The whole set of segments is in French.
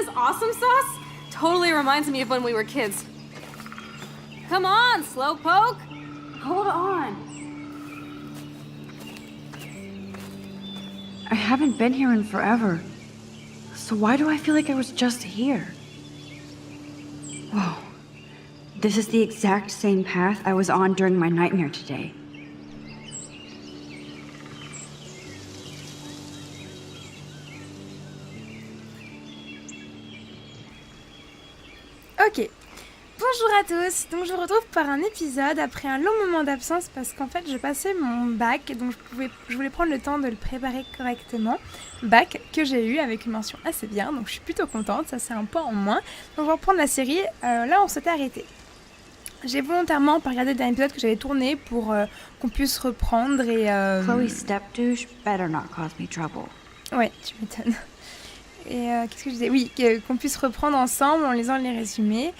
this awesome sauce? Totally reminds me of when we were kids. Come on, Slowpoke! Hold on. I haven't been here in forever. So why do I feel like I was just here? Whoa. This is the exact same path I was on during my nightmare today. Ok. Bonjour à tous, donc je vous retrouve par un épisode après un long moment d'absence parce qu'en fait je passais mon bac, donc je voulais prendre le temps de le préparer correctement. Bac que j'ai eu avec une mention assez bien, donc je suis plutôt contente, ça c'est un point en moins. Donc on va reprendre la série, là on s'était arrêté. J'ai volontairement pas regardé le dernier épisode que j'avais tourné pour qu'on puisse reprendre et... Chloe's stepdouche better not cause me trouble. Ouais, tu m'étonnes. Et qu'est-ce que je disais? Oui, qu'on puisse reprendre ensemble en lisant les résumés.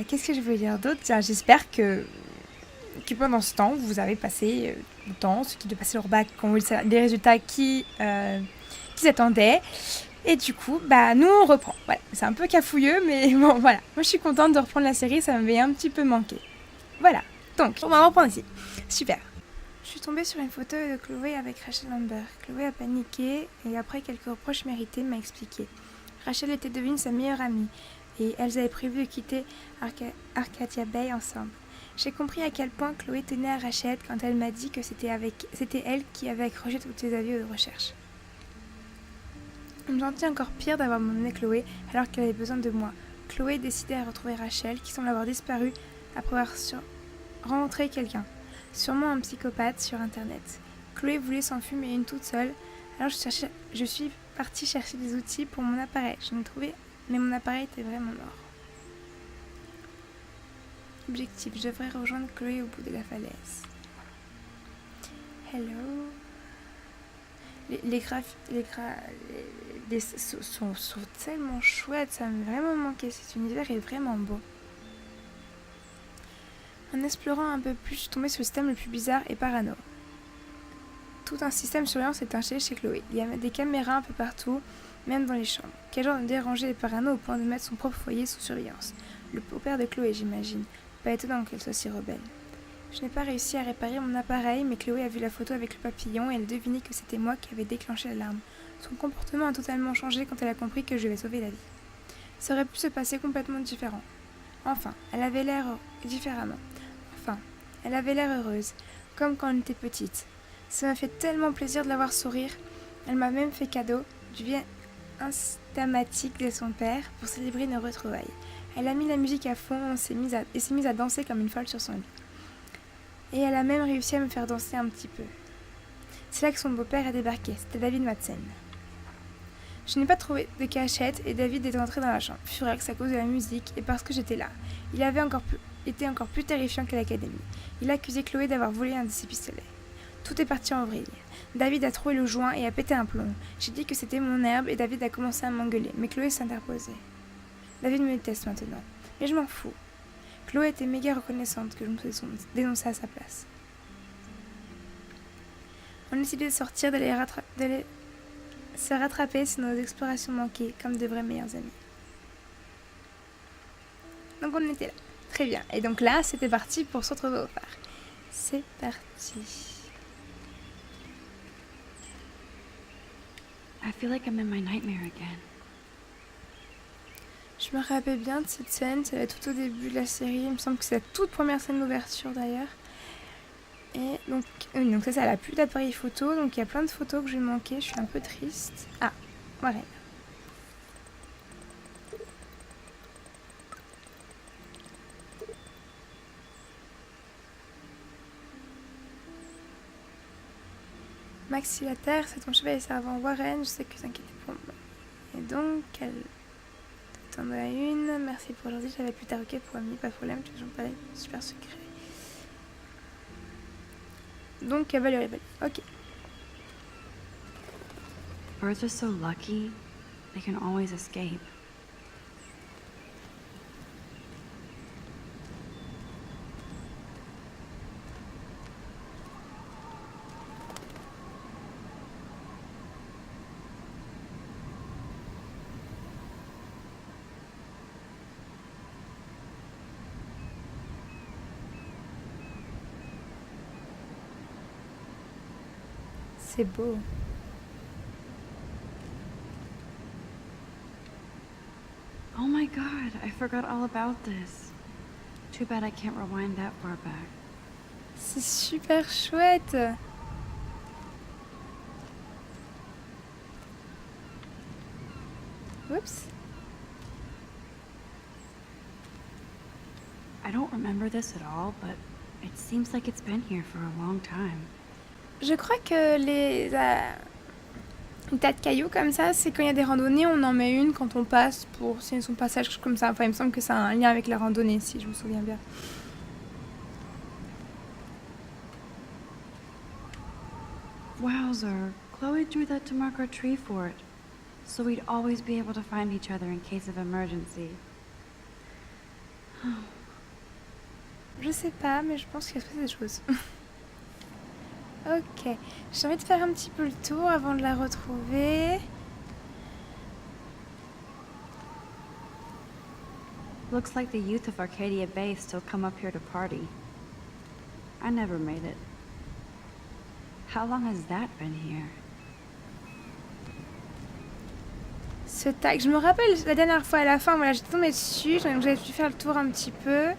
Qu'est-ce que je voulais dire d'autre? J'espère que pendant ce temps, vous avez passé le temps, ceux qui devaient passer leur bac, qui ont eu des résultats qui attendaient. Et du coup, nous on reprend. Voilà, c'est un peu cafouilleux, mais bon, voilà. Moi je suis contente de reprendre la série, ça m'avait un petit peu manqué. Voilà, donc on va reprendre ici. Super. Je suis tombée sur une photo de Chloé avec Rachel Amber. Chloé a paniqué et après quelques reproches mérités m'a expliqué. Rachel était devenue sa meilleure amie et elles avaient prévu de quitter Arcadia Bay ensemble. J'ai compris à quel point Chloé tenait à Rachel quand elle m'a dit que c'était elle qui avait accroché toutes ses avis de recherche. Je me sentis encore pire d'avoir emmené Chloé alors qu'elle avait besoin de moi. Chloé décidait à retrouver Rachel qui semble avoir disparu après avoir rencontré quelqu'un. Sûrement un psychopathe sur internet. Chloé voulait s'en fumer une toute seule, alors je suis partie chercher des outils pour mon appareil. J'en ai trouvé, mais mon appareil était vraiment mort. Objectif, je devrais rejoindre Chloé au bout de la falaise. Hello. Les sont tellement chouettes, ça m'a vraiment manqué. Cet univers est vraiment beau. En explorant un peu plus, je suis tombée sur le système le plus bizarre et parano. Tout un système de surveillance est installé chez Chloé. Il y a des caméras un peu partout, même dans les chambres. Quel genre de dérangé et parano au point de mettre son propre foyer sous surveillance? Le beau-père de Chloé, j'imagine. Pas étonnant qu'elle soit si rebelle. Je n'ai pas réussi à réparer mon appareil, mais Chloé a vu la photo avec le papillon et elle devinait que c'était moi qui avais déclenché l'alarme. Son comportement a totalement changé quand elle a compris que je lui avais sauvé la vie. Ça aurait pu se passer complètement différent. Enfin, elle avait l'air heureuse, comme quand elle était petite. Ça m'a fait tellement plaisir de la voir sourire. Elle m'a même fait cadeau du bien instamatique de son père pour célébrer nos retrouvailles. Elle a mis la musique à fond et s'est mise à danser comme une folle sur son lit. Et elle a même réussi à me faire danser un petit peu. C'est là que son beau-père a débarqué, c'était David Madsen. Je n'ai pas trouvé de cachette et David est entré dans la chambre, furax à cause de la musique et parce que j'étais là. Il avait été encore plus terrifiant qu'à l'académie. Il a accusé Chloé d'avoir volé un de ses pistolets. Tout est parti en vrille. David a trouvé le joint et a pété un plomb. J'ai dit que c'était mon herbe et David a commencé à m'engueuler, mais Chloé s'interposait. David me déteste maintenant, mais je m'en fous. Chloé était méga reconnaissante que je me sois dénoncée à sa place. On a décidé de sortir, d'aller se rattraper sur nos explorations manquées, comme de vrais meilleurs amis. Donc on était là. Très bien. Et donc là, c'était parti pour se retrouver au phare. C'est parti. I feel like I'm in my nightmare again. Je me rappelle bien de cette scène, ça va être tout au début de la série, il me semble que c'est la toute première scène d'ouverture d'ailleurs. Et donc ça elle a plus d'appareil photo, donc il y a plein de photos que j'ai manquées, je suis un peu triste. Ah, voilà. Maxillaire, c'est ton cheval et servant Warren, je sais que vous inquiétez pour moi. Et donc, elle t'en a une, merci pour aujourd'hui, j'avais plus tard, ok pour Ami, pas de problème, tu veux parler, super secret. Donc, cavalerie, ok. Birds are so lucky, they can always escape. C'est beau. Oh my god, I forgot all about this. Too bad I can't rewind that far back. C'est super chouette. Oups. I don't remember this at all, but it seems like it's been here for a long time. Je crois que les tas de cailloux comme ça, c'est quand il y a des randonnées, on en met une quand on passe pour signer son passage, quelque chose comme ça. Enfin, il me semble que ça a un lien avec la randonnée, si je me souviens bien. Wowzer, Chloe drew that to mark our tree fort, so we'd always be able to find each other in case of emergency. Je sais pas, mais je pense qu'il se passe des choses. Ok, j'ai envie de faire un petit peu le tour avant de la retrouver. Looks like the youth of Arcadia Bay still come up here to party. I never made it. How long has that been here? Ce tag, je me rappelle la dernière fois à la fin, voilà, j'étais tombée dessus, j'avais dû faire le tour un petit peu.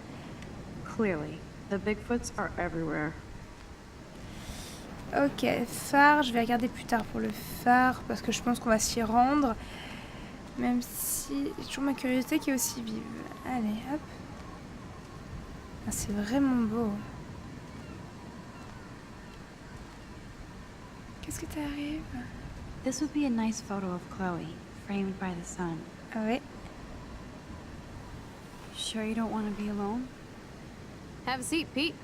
Clearly, the Bigfoots are everywhere. Ok, phare, je vais regarder plus tard pour le phare parce que je pense qu'on va s'y rendre. Même si j'ai toujours ma curiosité qui est aussi vive. Allez, hop. Ah, c'est vraiment beau. Qu'est-ce que t'arrives? This would be a nice photo of Chloe, framed by the sun. Ah ouais. Sure you don't want to be alone? Have a seat, Pete.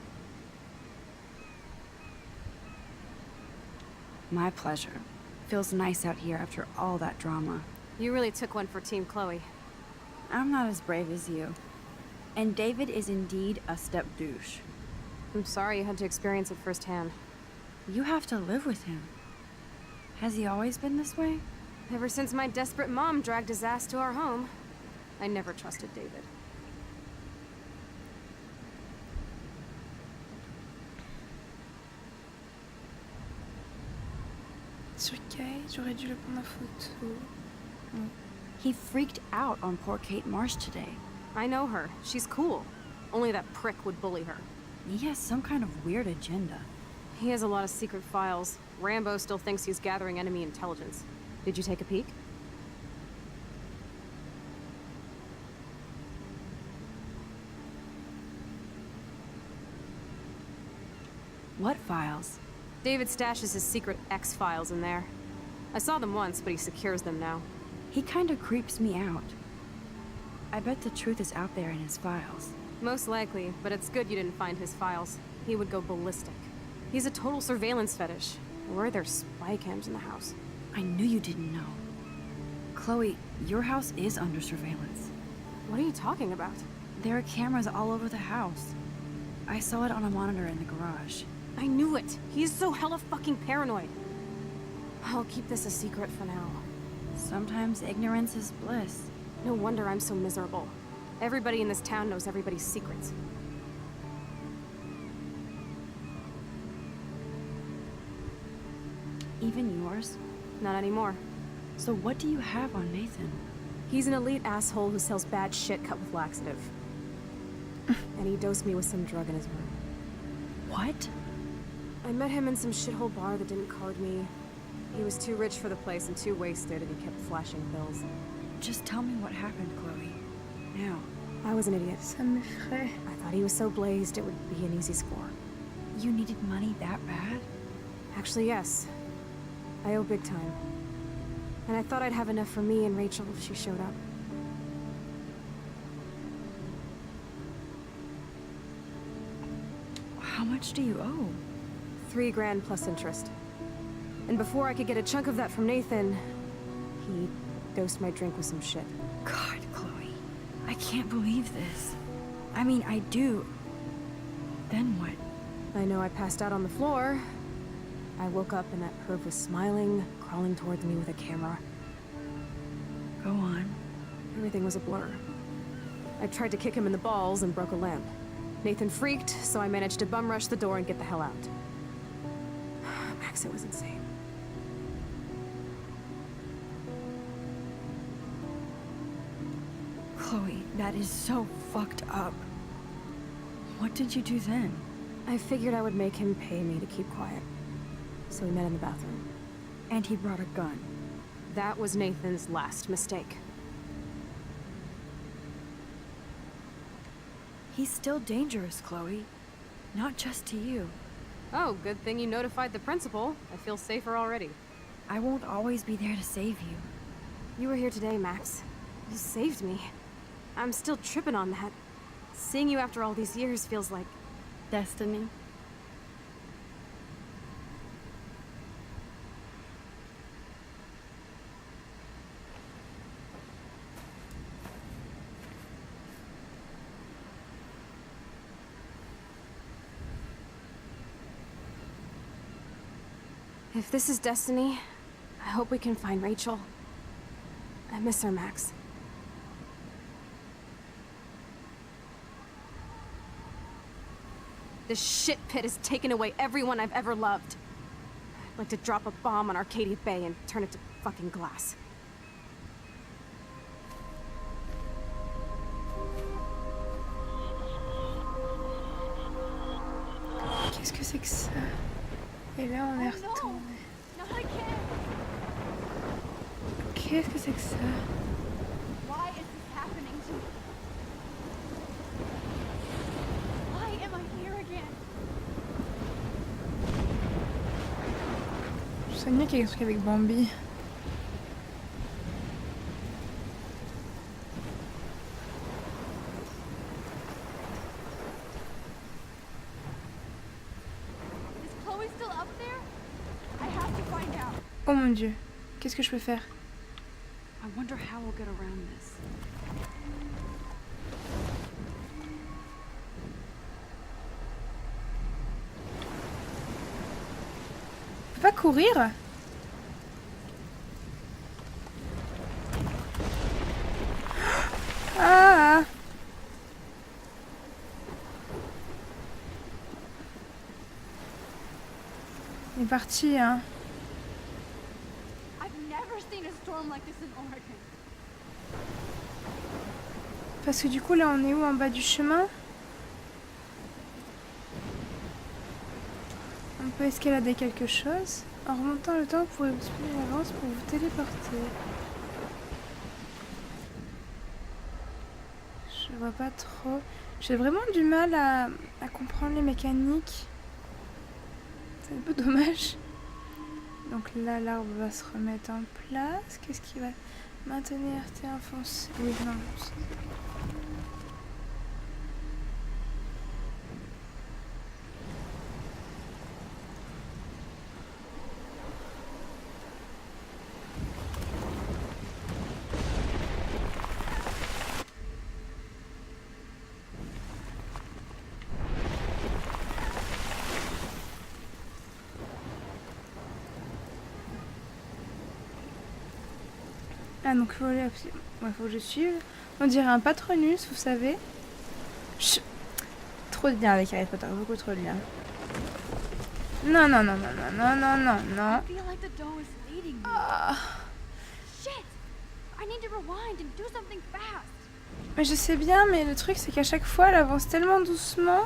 My pleasure. Feels nice out here after all that drama. You really took one for Team Chloe. I'm not as brave as you. And David is indeed a step douche. I'm sorry you had to experience it firsthand. You have to live with him. Has he always been this way? Ever since my desperate mom dragged his ass to our home, I never trusted David. Sur Kate, j'aurais dû le prendre en photo. He freaked out on poor Kate Marsh today. I know her. She's cool. Only that prick would bully her. He has some kind of weird agenda. He has a lot of secret files. Rambo still thinks he's gathering enemy intelligence. Did you take a peek? What files? David stashes his secret X-files in there. I saw them once, but he secures them now. He kind of creeps me out. I bet the truth is out there in his files. Most likely, but it's good you didn't find his files. He would go ballistic. He's a total surveillance fetish. Where are there spy cams in the house? I knew you didn't know. Chloe, your house is under surveillance. What are you talking about? There are cameras all over the house. I saw it on a monitor in the garage. I knew it! He's so hella fucking paranoid. I'll keep this a secret for now. Sometimes ignorance is bliss. No wonder I'm so miserable. Everybody in this town knows everybody's secrets. Even yours? Not anymore. So what do you have on Nathan? He's an elite asshole who sells bad shit cut with laxative. And he dosed me with some drug in his room. What? I met him in some shithole bar that didn't card me. He was too rich for the place and too wasted, and he kept flashing bills. Just tell me what happened, Chloe. Now. I was an idiot. Ça m'effraie. I thought he was so blazed it would be an easy score. You needed money that bad? Actually, yes. I owe big time. And I thought I'd have enough for me and Rachel if she showed up. How much do you owe? $3 grand plus interest. And before I could get a chunk of that from Nathan, he dosed my drink with some shit. God, Chloe. I can't believe this. I mean, I do. Then what? I know I passed out on the floor. I woke up and that perv was smiling, crawling towards me with a camera. Go on. Everything was a blur. I tried to kick him in the balls and broke a lamp. Nathan freaked, so I managed to bum rush the door and get the hell out. Max, it was insane. That is so fucked up. What did you do then? I figured I would make him pay me to keep quiet. So we met in the bathroom. And he brought a gun. That was Nathan's last mistake. He's still dangerous, Chloe. Not just to you. Oh, good thing you notified the principal. I feel safer already. I won't always be there to save you. You were here today, Max. You saved me. I'm still tripping on that. Seeing you after all these years feels like... Destiny. If this is destiny, I hope we can find Rachel. I miss her, Max. This shit pit has taken away everyone I've ever loved. I'd like to drop a bomb on Arcadia Bay and turn it to fucking glass. Qu'est-ce que c'est que ça? Et là, on est retourné. Qu'est-ce que c'est que ça? Why is this happening to me? Why am I here again? Je soignais quelque truc avec Bambi. Is Chloe still up there? I have to find out. Oh mon dieu, qu'est-ce que je peux faire? I wonder how we'll get around this. Je peux pas courir? Ah! Il est parti, hein. I've never seen a storm like this in Oregon. Parce que du coup, là, on est où en bas du chemin? On peut escalader quelque chose. En remontant le temps, vous pourrez vous spinner l'avance pour vous téléporter. Je vois pas trop. J'ai vraiment du mal à comprendre les mécaniques. C'est un peu dommage. Donc là, l'arbre va se remettre en place. Qu'est-ce qui va maintenir tes enfoncé? Oui, non. Ah, donc faut que je suive. On dirait un Patronus, vous savez. Trop de liens avec Harry Potter, beaucoup trop de liens. Non, non, non, non, non, non, non, non. I feel like the dough is leading me. Ah. Shit! I need to rewind and do something fast. Mais je sais bien, mais le truc c'est qu'à chaque fois elle avance tellement doucement.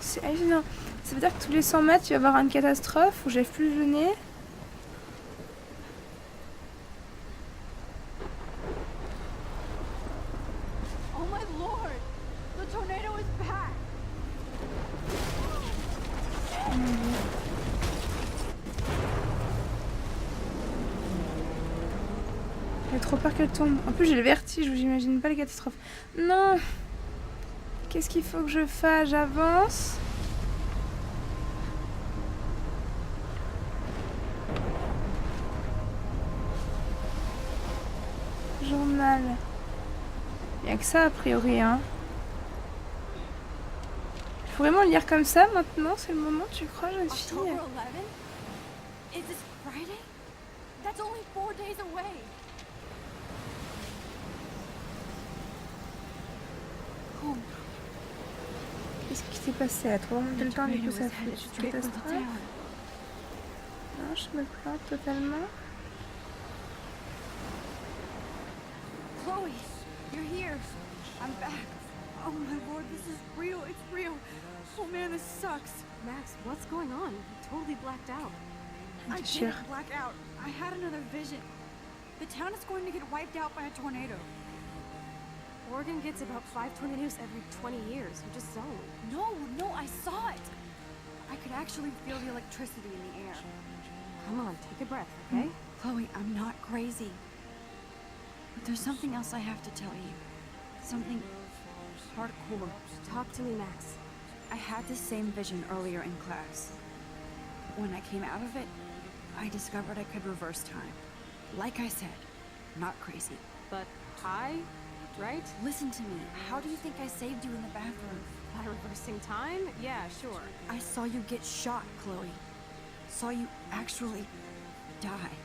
C'est hallucinant. Ça veut dire que tous les 100 mètres, il va y avoir une catastrophe où j'ai plus le nez. Oh my lord! The tornado is back! J'ai trop peur qu'elle tombe. En plus j'ai le vertige, j'imagine pas les catastrophes. Non! Qu'est-ce qu'il faut que je fasse? J'avance. Journal. Il n'y a que ça a priori, hein. Il faut vraiment le lire comme ça maintenant, c'est le moment, tu crois, jeune fille? October 11th? Is this Friday? That's only 4 days away. Oh. Qu'est-ce qui s'est passé à toi? En même temps, du coup, ça fait une catastrophe. Non, je me plante totalement. Chloe, you're here. I'm back. Oh my lord, this is real. It's real. Oh man, this sucks. Max, what's going on? You totally blacked out. I Sure. didn't black out. I had another vision. The town is going to get wiped out by a tornado. Oregon gets about 5 tornadoes every 20 years. You just zoned. No, I saw it. I could actually feel the electricity in the air. Come on, take a breath, okay? Chloe, I'm not crazy. But there's something else I have to tell you. Something hardcore. Talk to me, Max. I had this same vision earlier in class. When I came out of it, I discovered I could reverse time. Like I said, not crazy. But high, right? Listen to me. How do you think I saved you in the bathroom? By reversing time? Yeah, sure. I saw you get shot, Chloe. Saw you actually die.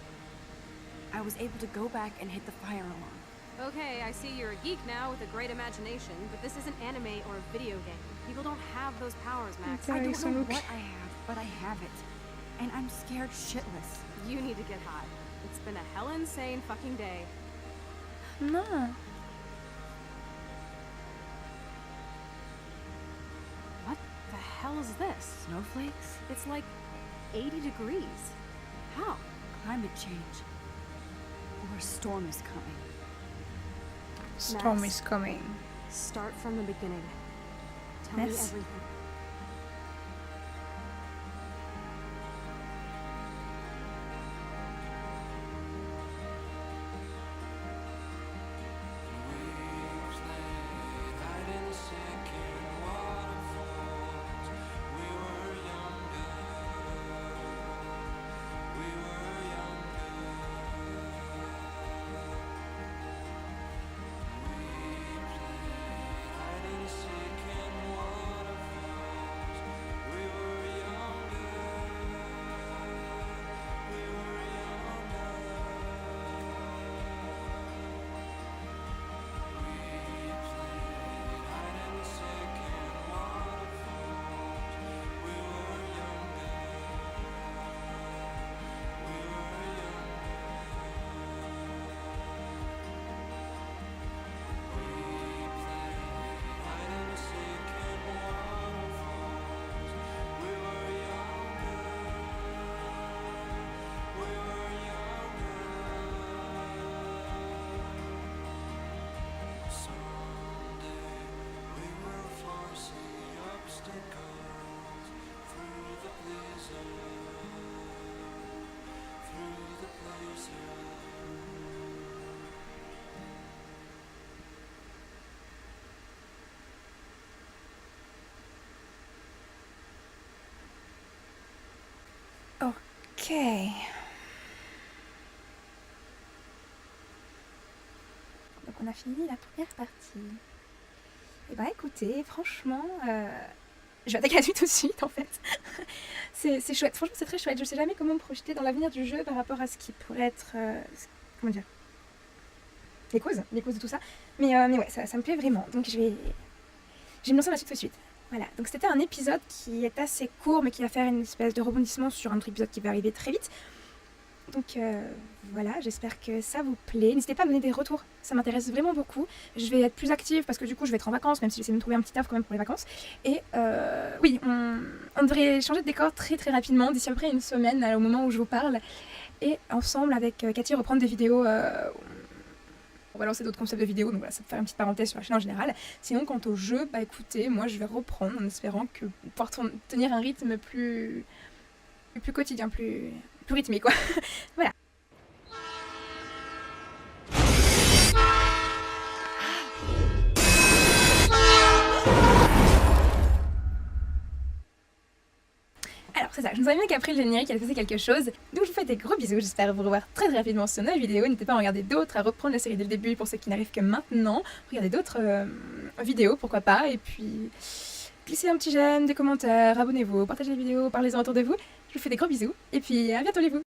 I was able to go back and hit the fire alarm. Okay, I see you're a geek now with a great imagination, but this isn't anime or a video game. People don't have those powers, Max. Okay. I don't so know look. what I have, but I have it. And I'm scared shitless. You need to get high. It's been a hell insane fucking day. Non. What the hell is this? Snowflakes? It's like 80 degrees. How? Climate change. Or a storm is coming. Storm Max. is coming. Start from the beginning. Tell me Yes. everything. Ok. Donc on a fini la première partie. Et bah écoutez, franchement, je vais attaquer la suite tout de suite en fait. c'est chouette, franchement c'est très chouette. Je sais jamais comment me projeter dans l'avenir du jeu par rapport à ce qui pourrait être, comment dire, les causes de tout ça. Mais ouais, ça me plaît vraiment. Donc je vais me lancer dans la suite tout de suite. Voilà, donc c'était un épisode qui est assez court mais qui va faire une espèce de rebondissement sur un autre épisode qui va arriver très vite. Donc voilà, j'espère que ça vous plaît. N'hésitez pas à me donner des retours, ça m'intéresse vraiment beaucoup. Je vais être plus active parce que du coup je vais être en vacances, même si j'essaie de me trouver un petit taf quand même pour les vacances. Et oui, on devrait changer de décor très très rapidement, d'ici à peu près une semaine au moment où je vous parle. Et ensemble avec Cathy reprendre des vidéos... On va lancer d'autres concepts de vidéos, donc voilà, ça peut faire une petite parenthèse sur la chaîne en général. Sinon, quant au jeu, bah écoutez, moi je vais reprendre en espérant que pouvoir tenir un rythme plus quotidien, plus rythmé quoi. Voilà. Alors c'est ça, je nous avais bien qu'après le générique il allait passer quelque chose. Donc je vous fais des gros bisous, j'espère vous revoir très très rapidement sur nos vidéos. N'hésitez pas à en regarder d'autres, à reprendre la série dès le début pour ceux qui n'arrivent que maintenant. Regardez d'autres vidéos, pourquoi pas. Et puis glissez un petit j'aime, des commentaires, abonnez-vous, partagez les vidéos, parlez-en autour de vous. Je vous fais des gros bisous et puis à bientôt les vous.